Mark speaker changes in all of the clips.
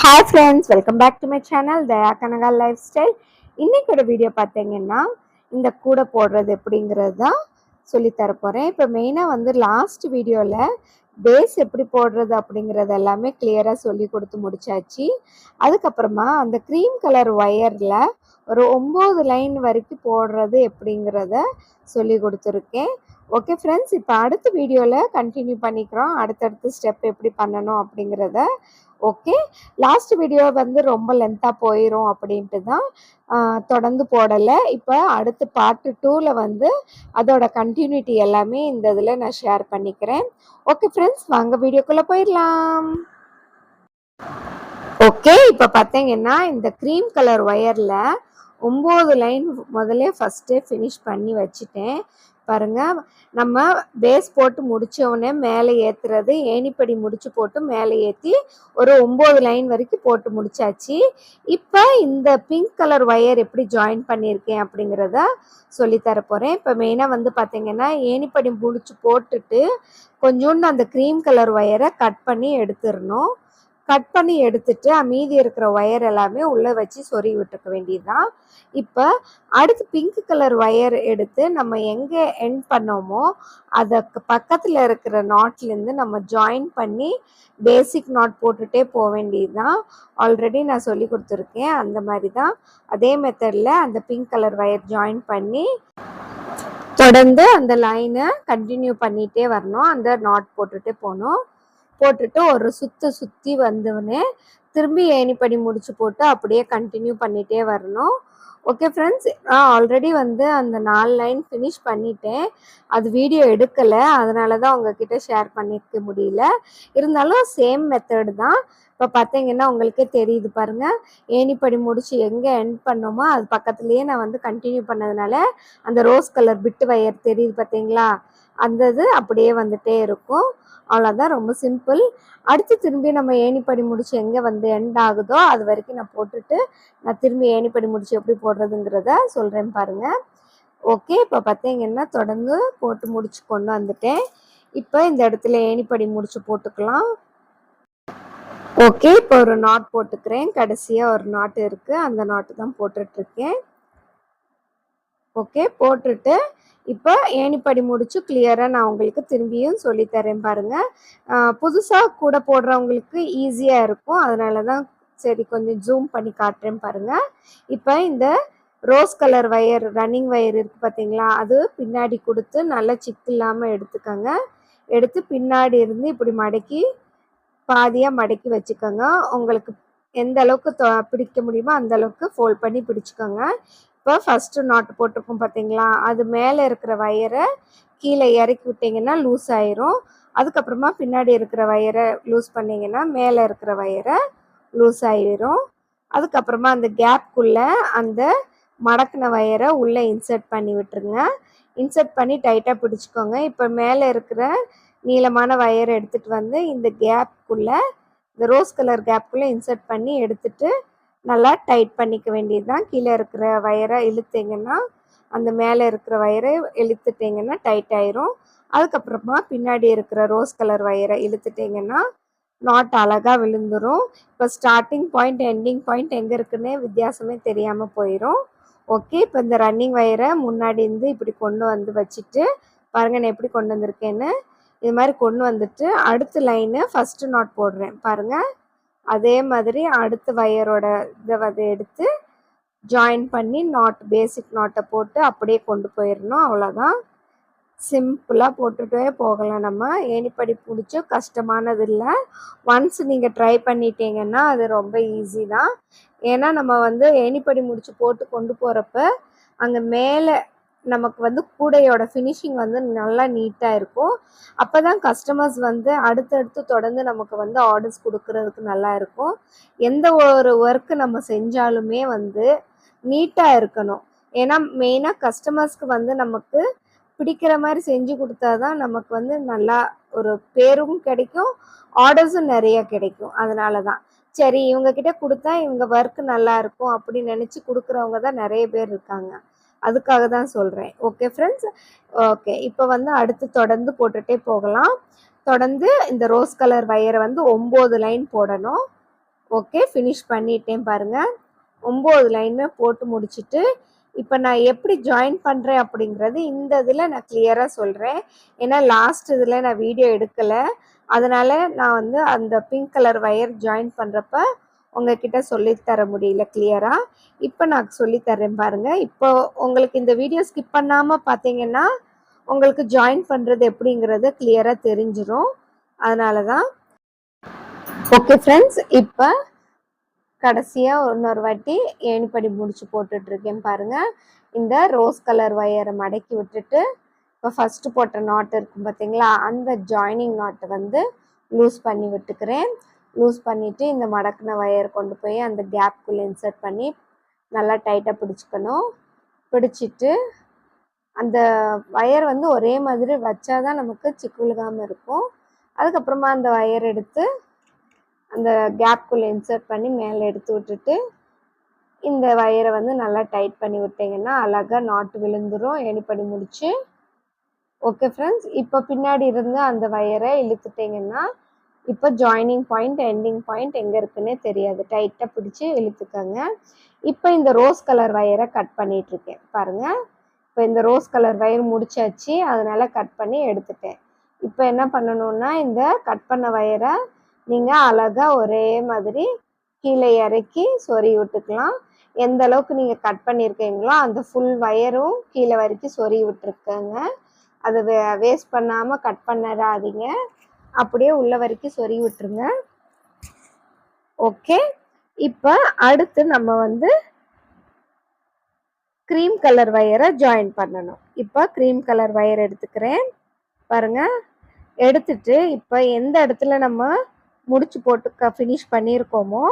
Speaker 1: Hi friends, welcome back to my channel Daya Kanaga Lifestyle. இன்னைக்கு video பார்த்தீங்கன்னா இந்த கூடை போடுறது எப்படிங்கிறது தான் சொல்லி தர போகிறேன். இப்போ மெயினாக வந்து லாஸ்ட் வீடியோவில் பேஸ் எப்படி போடுறது அப்படிங்கிறது எல்லாமே கிளியராக சொல்லி கொடுத்து முடிச்சாச்சு. அதுக்கப்புறமா அந்த க்ரீம் கலர் ஒயரில் ஒரு 9 லைன் வரைக்கும் போடுறது எப்படிங்கிறத சொல்லி கொடுத்துருக்கேன். ஓகே ஃப்ரெண்ட்ஸ், இப்போ அடுத்த வீடியோவில் கண்டினியூ பண்ணிக்கிறோம். அடுத்தடுத்த ஸ்டெப் எப்படி பண்ணணும் அப்படிங்கிறத. ஓகே, லாஸ்ட் வீடியோ வந்து ரொம்ப லென்த்தாக போயிடும் அப்படின்ட்டு தான் தொடர்ந்து போடலை. இப்போ அடுத்து பார்ட் 2ல் வந்து அதோட கண்டினியூட்டி எல்லாமே இந்த இதில் நான் ஷேர் பண்ணிக்கிறேன். ஓகே ஃப்ரெண்ட்ஸ், வாங்க வீடியோக்குள்ளே போயிடலாம். ஓகே, இப்போ பார்த்தீங்கன்னா இந்த க்ரீம் கலர் ஒயரில் 9 லைன் முதல்ல ஃபஸ்ட்டே ஃபினிஷ் பண்ணி வச்சுட்டேன். பாருங்கள், நம்ம பேஸ் போட்டு முடித்தோடனே மேலே ஏற்றுறது, ஏணிப்படி முடிச்சு போட்டு மேலே ஏற்றி ஒரு 9 லைன் வரைக்கும் போட்டு முடிச்சாச்சு. இப்போ இந்த பிங்க் கலர் ஒயர் எப்படி ஜாயின் பண்ணியிருக்கேன் அப்படிங்கிறத சொல்லித்தர போகிறேன். இப்போ மெயினாக வந்து பார்த்திங்கன்னா ஏணிப்படி முடிச்சு போட்டுட்டு கொஞ்சோண்டு அந்த க்ரீம் கலர் ஒயரை கட் பண்ணி எடுத்துடணும். கட் பண்ணி எடுத்துட்டு மீதி இருக்கிற ஒயர் எல்லாமே உள்ளே வச்சு சொருகி விட்டுக்க வேண்டியதுதான். இப்போ அடுத்து பிங்க் கலர் ஒயர் எடுத்து நம்ம எங்கே எண்ட் பண்ணோமோ அதுக்கு பக்கத்தில் இருக்கிற நாட்லேருந்து நம்ம ஜாயின் பண்ணி பேசிக் நாட் போட்டுகிட்டே போக வேண்டியதுதான். ஆல்ரெடி நான் சொல்லி கொடுத்துருக்கேன். அந்த மாதிரி தான் அதே மெத்தடில் அந்த பிங்க் கலர் ஒயர் ஜாயின் பண்ணி தொடர்ந்து அந்த லைனை கண்டினியூ பண்ணிகிட்டே வரணும். அந்த நாட் போட்டுகிட்டே போகணும். போட்டுட்டு ஒரு சுற்றி வந்தோடனே திரும்பி ஏணிப்படி முடிச்சு போட்டு அப்படியே கண்டினியூ பண்ணிகிட்டே வரணும். ஓகே ஃப்ரெண்ட்ஸ், நான் ஆல்ரெடி வந்து அந்த 4 லைன் ஃபினிஷ் பண்ணிட்டேன். அது வீடியோ எடுக்கலை, அதனால தான் உங்ககிட்ட ஷேர் பண்ணிக்க முடியல. இருந்தாலும் சேம் மெத்தடு தான். இப்போ பார்த்தீங்கன்னா உங்களுக்கே தெரியுது பாருங்கள், ஏணிப்படி முடிச்சு எங்கே எண்ட் பண்ணோமோ அது பக்கத்துலேயே நான் வந்து கண்டினியூ பண்ணதுனால அந்த ரோஸ் கலர் பிட்டு வயர் தெரியுது பார்த்தீங்களா, அந்த இது அப்படியே வந்துகிட்டே இருக்கும். அவ்வளோதான், ரொம்ப சிம்பிள். அடுத்து திரும்பி நம்ம ஏணிப்படி முடிச்சு எங்கே வந்து எண்ட் ஆகுதோ அது வரைக்கும் நான் போட்டுட்டு நான் திரும்பி ஏணிப்படி முடிச்சு எப்படி போடுறதுங்கிறத சொல்கிறேன் பாருங்கள். ஓகே, இப்போ பார்த்தீங்கன்னா தொடர்ந்து போட்டு முடிச்சு கொண்டு வந்துட்டேன். இப்போ இந்த இடத்துல ஏணிப்படி முடிச்சு போட்டுக்கலாம். ஓகே, இப்போ ஒரு நாட் போட்டுக்கிறேன். கடைசியாக ஒரு நாட்டு இருக்குது, அந்த நாட்டு தான் போட்டுட்ருக்கேன். ஓகே, போட்டுட்டு இப்போ ஏணிப்படி முடிச்சு கிளியராக நான் உங்களுக்கு திரும்பியும் சொல்லித்தரேன் பாருங்கள். புதுசாக கூட போடுறவங்களுக்கு ஈஸியாக இருக்கும், அதனால தான் சரி கொஞ்சம் ஜூம் பண்ணி காட்டுறேன் பாருங்கள். இப்போ இந்த rose colour wire running wire இருக்குது பார்த்தீங்களா, அது பின்னாடி கொடுத்து நல்லா சிக்கு இல்லாமல் எடுத்துக்கோங்க. எடுத்து பின்னாடி இருந்து இப்படி மடக்கி பாதியாக மடக்கி வச்சுக்கோங்க. உங்களுக்கு எந்த அளவுக்கு பிடிக்க முடியுமோ அந்த அளவுக்கு ஃபோல்ட் பண்ணி பிடிச்சிக்கோங்க. இப்போ ஃபஸ்ட்டு நாட்டு போட்டிருக்கோம் பார்த்தீங்களா, அது மேலே இருக்கிற ஒயரை கீழே இறக்கி விட்டிங்கன்னா லூஸ் ஆயிரும். அதுக்கப்புறமா பின்னாடி இருக்கிற ஒயரை லூஸ் பண்ணிங்கன்னா மேலே இருக்கிற ஒயரை லூஸ் ஆயிரும். அதுக்கப்புறமா அந்த கேப்புக்குள்ளே அந்த மடக்கின ஒயரை உள்ளே இன்சர்ட் பண்ணி விட்டுருங்க. இன்சர்ட் பண்ணி டைட்டாக பிடிச்சிக்கோங்க. இப்போ மேலே இருக்கிற நீளமான ஒயரை எடுத்துகிட்டு வந்து இந்த கேப்புக்குள்ளே, இந்த ரோஸ் கலர் கேப்புக்குள்ளே இன்சர்ட் பண்ணி எடுத்துகிட்டு நல்லா டைட் பண்ணிக்க வேண்டியது தான். கீழே இருக்கிற ஒயரை இழுத்தீங்கன்னா அந்த மேலே இருக்கிற ஒயரை இழுத்துட்டிங்கன்னா டைட் ஆயிரும். அதுக்கப்புறமா பின்னாடி இருக்கிற ரோஸ் கலர் ஒயரை இழுத்துட்டிங்கன்னா நாட் அழகாக விழுந்துடும். இப்போ ஸ்டார்டிங் பாயிண்ட் எண்டிங் பாயிண்ட் எங்கே இருக்குன்னே வித்தியாசமே தெரியாமல் போயிடும். ஓகே, இப்போ இந்த ரன்னிங் ஒயரை முன்னாடி இருந்து இப்படி கொண்டு வந்து வச்சுட்டு பாருங்கள் நான் எப்படி கொண்டு வந்திருக்கேன்னு. இது மாதிரி கொண்டு வந்துட்டு அடுத்த லைனு ஃபஸ்ட்டு நாட் போடுறேன் பாருங்கள். அதே மாதிரி அடுத்த ஒயரோட இதை வந்து எடுத்து ஜாயின் பண்ணி நாட் பேசிக் நாட்டை போட்டு அப்படியே கொண்டு போயிடணும். அவ்வளோதான், சிம்பிளாக போட்டுகிட்டே போகலாம். நம்ம ஏணிப்படி பிடிச்சி கஷ்டமானது இல்லை. ஒன்ஸ் நீங்கள் ட்ரை பண்ணிட்டீங்கன்னா அது ரொம்ப ஈஸி தான். ஏன்னா நம்ம வந்து ஏணிப்படி முடிச்சு போட்டு கொண்டு போகிறப்ப அங்கே மேலே நமக்கு வந்து கூடையோட ஃபினிஷிங் வந்து நல்லா நீட்டாக இருக்கும். அப்போ தான் கஸ்டமர்ஸ் வந்து அடுத்தடுத்து தொடர்ந்து நமக்கு வந்து ஆர்டர்ஸ் கொடுக்கறதுக்கு நல்லா இருக்கும். எந்த ஒரு ஒர்க்கு நம்ம செஞ்சாலுமே வந்து நீட்டாக இருக்கணும். ஏன்னா மெயினாக கஸ்டமர்ஸ்க்கு வந்து நமக்கு பிடிக்கிற மாதிரி செஞ்சு கொடுத்தா தான் நமக்கு வந்து நல்லா ஒரு பேரும் கிடைக்கும், ஆர்டர்ஸும் நிறைய கிடைக்கும். அதனால தான் சரி இவங்கக்கிட்ட கொடுத்தா இவங்க ஒர்க்கு நல்லா இருக்கும் அப்படின்னு நினச்சி கொடுக்குறவங்க தான் நிறைய பேர் இருக்காங்க. அதுக்காக தான் சொல்கிறேன். ஓகே ஃப்ரெண்ட்ஸ், ஓகே இப்போ வந்து அடுத்து தொடர்ந்து போட்டுகிட்டே போகலாம். தொடர்ந்து இந்த ரோஸ் கலர் ஒயரை வந்து 9 லைன் போடணும். ஓகே, ஃபினிஷ் பண்ணிட்டேன் பாருங்க. 9 லைனுமே போட்டு முடிச்சுட்டு, இப்ப நான் எப்படி ஜாயின் பண்றேன் அப்படிங்கிறது இந்த இதுல நான் கிளியரா சொல்றேன். ஏன்னா லாஸ்ட் இதுல நான் வீடியோ எடுக்கல. அதனால நான் வந்து அந்த பிங்க் கலர் வயர் ஜாயின் பண்றப்ப உங்ககிட்ட சொல்லி தர முடியல கிளியரா. இப்ப நான் சொல்லி தர்றேன் பாருங்க. இப்போ உங்களுக்கு இந்த வீடியோ ஸ்கிப் பண்ணாம பார்த்தீங்கன்னா, உங்களுக்கு ஜாயின் பண்றது எப்படிங்கிறது கிளியரா தெரிஞ்சிரும். அதனால தான். ஓகே ஃப்ரெண்ட்ஸ், இப்ப கடைசியா இன்னொரு வாட்டி ஏணிப்படி முடிச்சு போட்டுட்டு இருக்கேன் பாருங்க. இந்த ரோஸ் கலர் வயரை மடக்கி விட்டுட்டு, இப்போ ஃபர்ஸ்ட் போட்ட நாட் இருக்கும் பார்த்தீங்களா, அந்த ஜாயினிங் நாட்டை வந்து லூஸ் பண்ணி விட்டுக்கிறேன். லூஸ் பண்ணிட்டு இந்த மடக்கின வயர் கொண்டு போய் அந்த கேப்குள்ளே இன்சர்ட் பண்ணி நல்லா டைட்டாக பிடிச்சிக்கணும். பிடிச்சிட்டு அந்த வயர் வந்து ஒரே மாதிரி வச்சாதான் நமக்கு சிக்கு விழுகாமல் இருக்கும். அதுக்கப்புறமா அந்த வயர் எடுத்து அந்த கேப்குள்ளே இன்சர்ட் பண்ணி மேலே எடுத்து விட்டுட்டு இந்த வயரை வந்து நல்லா டைட் பண்ணி விட்டீங்கன்னா அழகாக நாட்டு விழுந்துடும் ஏணிப்படி முடிச்சு. ஓகே ஃப்ரெண்ட்ஸ், இப்போ பின்னாடி இருந்து அந்த வயரை இழுத்துட்டிங்கன்னா இப்போ ஜாயினிங் பாயிண்ட் எண்டிங் பாயிண்ட் எங்கே இருக்குன்னே தெரியாது. டைட்டாக பிடிச்சி இழுத்துக்கோங்க. இப்போ இந்த ரோஸ் கலர் வயரை கட் பண்ணிகிட்ருக்கேன் பாருங்கள். இப்போ இந்த ரோஸ் கலர் வயர் முடிச்சாச்சு, அதனால கட் பண்ணி எடுத்துட்டேன். இப்போ என்ன பண்ணணும்னா இந்த கட் பண்ண வயரை நீங்கள் அழகாக ஒரே மாதிரி கீழே இறக்கி சொருகி விட்டுக்கலாம். எந்த அளவுக்கு நீங்கள் கட் பண்ணியிருக்கீங்களோ அந்த ஃபுல் வயரும் கீழே வரைக்கும் சொருகி விட்டுருக்கங்க. அதை வேஸ்ட் பண்ணாமல் கட் பண்ணிடாதீங்க, அப்படியே உள்ள வரைக்கும் சொருகி விட்டுருங்க. ஓகே, இப்போ அடுத்து நம்ம வந்து க்ரீம் கலர் வயரை ஜாயின் பண்ணணும். இப்போ க்ரீம் கலர் வயர் எடுத்துக்கிறேன் பாருங்க. எடுத்துட்டு இப்போ எந்த இடத்துல நம்ம முடிச்சு போட்டு ஃபினிஷ் பண்ணியிருக்கோமோ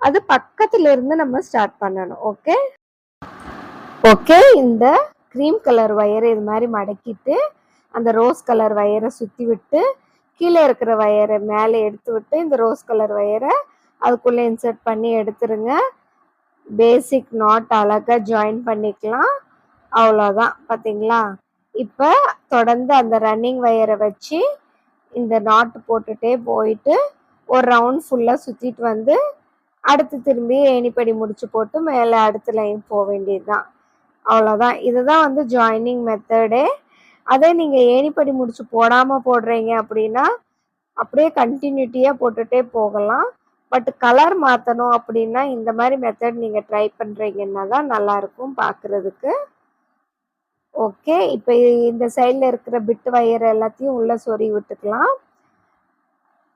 Speaker 1: அது பக்கத்துல இருந்து நம்ம ஸ்டார்ட் பண்ணணும். ஓகே ஓகே, இந்த க்ரீம் கலர் வயரை இது மாதிரி மடக்கிட்டு அந்த ரோஸ் கலர் வயரை சுற்றி விட்டு கீழே இருக்கிற வயரை மேலே எடுத்து விட்டு இந்த ரோஸ் கலர் வயரை அதுக்குள்ளே இன்சர்ட் பண்ணி எடுத்துருங்க. பேசிக் நாட் அழகாக ஜாயின் பண்ணிக்கலாம். அவ்வளோதான், பார்த்தீங்களா? இப்போ தொடர்ந்து அந்த ரன்னிங் வயரை வச்சு இந்த நாட்டு போட்டுட்டே போயிட்டு ஒரு ரவுண்ட் ஃபுல்லாக சுற்றிட்டு வந்து அடுத்து திரும்பி ஏணிப்படி முடிச்சு போட்டு மேலே அடுத்த லைன் போக வேண்டியது தான். அவ்வளோதான். இதுதான் வந்து ஜாயினிங் மெத்தடே. அதே நீங்கள் ஏணிப்படி முடிச்சு போடாமல் போடுறீங்க அப்படின்னா அப்படியே கண்டினியூட்டியாக போட்டுகிட்டே போகலாம். பட் கலர் மாற்றணும் அப்படின்னா இந்த மாதிரி மெத்தட் நீங்கள் ட்ரை பண்ணுறீங்கன்னா தான் நல்லாயிருக்கும் பார்க்குறதுக்கு. ஓகே, இப்போ இந்த சைடில் இருக்கிற பிட்டு வயர் எல்லாத்தையும் உள்ளே சொருகி விட்டுக்கலாம்.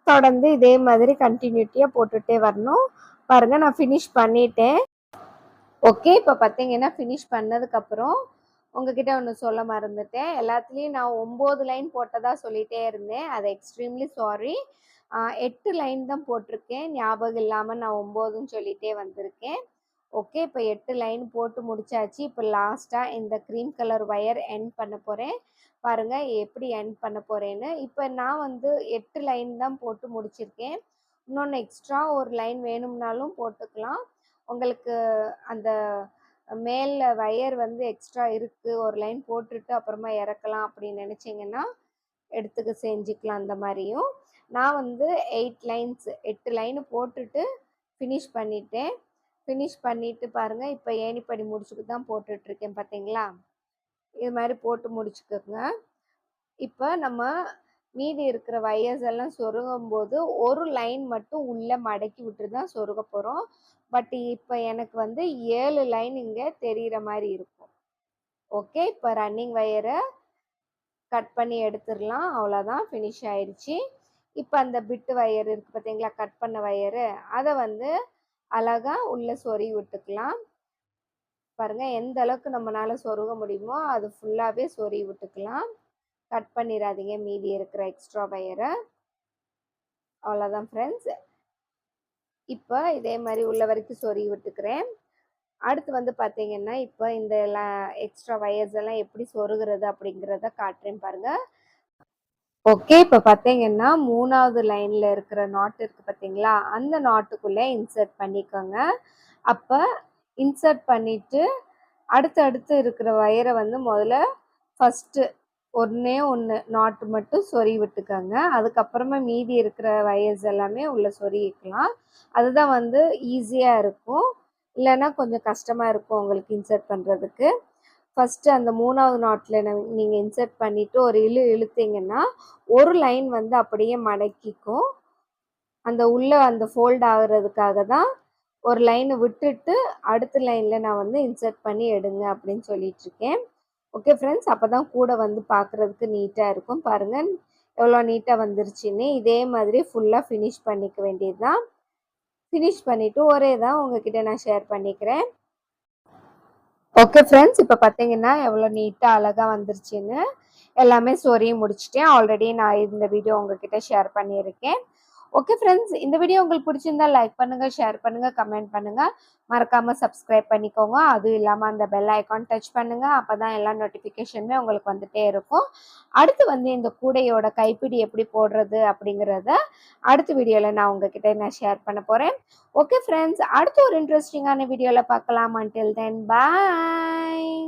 Speaker 1: தொடர்ந்து இதே மாதிரி கண்டினியூட்டியாக போட்டுகிட்டே வரணும். பாருங்கள், நான் ஃபினிஷ் பண்ணிட்டேன். ஓகே, இப்போ பார்த்தீங்கன்னா ஃபினிஷ் பண்ணதுக்கப்புறம் உங்ககிட்ட ஒன்று சொல்ல மறந்துட்டேன். எல்லாத்துலேயும் நான் 9 லைன் போட்டதாக சொல்லிகிட்டே இருந்தேன். அது எக்ஸ்ட்ரீம்லி சாரி. 8 லைன் தான் போட்டிருக்கேன். ஞாபகம் இல்லாமல் நான் 9ன்னு சொல்லிகிட்டே வந்திருக்கேன். ஓகே, இப்போ 8 லைன் போட்டு முடிச்சாச்சு. இப்போ லாஸ்ட்டாக இந்த க்ரீம் கலர் வயர் எண்ட் பண்ண போகிறேன். பாருங்கள் எப்படி எண்ட் பண்ண போகிறேன்னு. இப்போ நான் வந்து 8 லைன் தான் போட்டு முடிச்சிருக்கேன். இன்னொன்று எக்ஸ்ட்ரா ஒரு லைன் வேணும்னாலும் போட்டுக்கலாம். உங்களுக்கு அந்த மேலே வயர் வந்து எக்ஸ்ட்ரா இருக்குது, ஒரு லைன் போட்டுட்டு அப்புறமா இறக்கலாம் அப்படின்னு நினச்சிங்கன்னா எடுத்துக்க செஞ்சுக்கலாம். அந்த மாதிரியும் நான் வந்து 8 லைனு போட்டுட்டு ஃபினிஷ் பண்ணிட்டேன். ஃபினிஷ் பண்ணிவிட்டு பாருங்கள், இப்போ ஏணிப்படி முடிச்சுட்டு தான் போட்டுட்ருக்கேன் பார்த்தீங்களா? இது மாதிரி போட்டு முடிச்சுக்கோங்க. இப்போ நம்ம மீதி இருக்கிற வயர்ஸ் எல்லாம் சொருகும் போது ஒரு லைன் மட்டும் உள்ளே மடக்கி விட்டு தான் சொருக போகிறோம். பட் இப்போ எனக்கு வந்து 7 லைன் இங்கே தெரிகிற மாதிரி இருக்கும். ஓகே, இப்போ ரன்னிங் வயரை கட் பண்ணி எடுத்துடலாம். அவ்வளோதான், ஃபினிஷ் ஆயிடுச்சு. இப்போ அந்த பிட்டு வயர் இருக்குது பார்த்தீங்களா, கட் பண்ண வயரு, அதை வந்து அழகாக உள்ளே சொருகி விட்டுக்கலாம். பாருங்கள், எந்த அளவுக்கு நம்மளால் சொருக முடியுமோ அது ஃபுல்லாகவே சொருகி விட்டுக்கலாம். கட் பண்ணிடாதீங்க மீதி இருக்கிற எக்ஸ்ட்ரா வயரை. அவ்வளோதான் ஃப்ரெண்ட்ஸ். இப்போ இதே மாதிரி உள்ள வரைக்கும் சொருகி விட்டுக்கிறேன். அடுத்து வந்து பார்த்தீங்கன்னா இப்போ இந்த எக்ஸ்ட்ரா வயர்ஸ் எல்லாம் எப்படி சொருகிறது அப்படிங்கிறத காட்டுறேன் பாருங்கள். ஓகே, இப்போ பார்த்தீங்கன்னா 3வது லைனில் இருக்கிற நாட் இருக்குது பார்த்தீங்களா, அந்த நாட்டுக்குள்ளே இன்சர்ட் பண்ணிக்கோங்க. அப்போ இன்சர்ட் பண்ணிவிட்டு அடுத்து இருக்கிற வயரை வந்து முதல்ல ஃபஸ்ட்டு ஒண்ணே ஒண்ணு நாட் மட்டும் சொருவி விட்டுக்கங்க. அதுக்கப்புறமா மீதி இருக்கிற வயர்ஸ் எல்லாமே உள்ள சொருகிக்கலாம். அதுதான் வந்து ஈஸியா இருக்கும். இல்லன்னா கொஞ்சம் கஷ்டமா இருக்கும் உங்களுக்கு இன்சர்ட் பண்றதுக்கு. ஃபர்ஸ்ட்டு அந்த 3வது நாட்ல நீங்க இன்சர்ட் பண்ணிட்டு ஒரு இழுத்தீங்கன்னா, ஒரு லைன் வந்து அப்படியே மடக்கிக்கும். அந்த உள்ள அந்த ஃபோல்ட் ஆகுறதுக்காக தான் ஒரு லைன் விட்டுட்டு அடுத்த லைன்ல நான் வந்து இன்சர்ட் பண்ணி எடுங்க அப்படின்னு சொல்லிட்டுருக்கேன். Okay friends. அப்பதான் கூட வந்து பார்க்குறதுக்கு நீட்டா இருக்கும். பாருங்க எவ்வளோ நீட்டா வந்துருச்சுன்னு. இதே மாதிரி ஃபுல்லா ஃபினிஷ் பண்ணிக்க வேண்டியது தான். ஃபினிஷ் பண்ணிட்டு ஒரே தான் உங்ககிட்ட நான் ஷேர் பண்ணிக்கிறேன். Okay friends. இப்போ பார்த்தீங்கன்னா எவ்வளோ நீட்டா அழகா வந்துருச்சுன்னு. எல்லாமே சொருகி முடிச்சுட்டேன். ஆல்ரெடி நான் இந்த வீடியோ உங்ககிட்ட ஷேர் பண்ணியிருக்கேன். Okay friends. இந்த வீடியோ உங்களுக்கு பிடிச்சிருந்தா லைக் பண்ணுங்க, ஷேர் பண்ணுங்க, கமெண்ட் பண்ணுங்க. மறக்காம சப்ஸ்கிரைப் பண்ணிக்கோங்க. அதுவும் இல்லாம அந்த பெல் ஐகான் டச் பண்ணுங்க. அப்பதான் எல்லா நோட்டிஃபிகேஷனுமே உங்களுக்கு வந்துட்டே இருக்கும். அடுத்து வந்து இந்த கூடையோட கைப்பிடி எப்படி போடுறது அப்படிங்கிறத அடுத்த வீடியோல நான் ஷேர் பண்ண போறேன். Okay friends. அடுத்து ஒரு இன்ட்ரெஸ்டிங்கான வீடியோல பார்க்கலாம். அன்டில் தென் பாய்.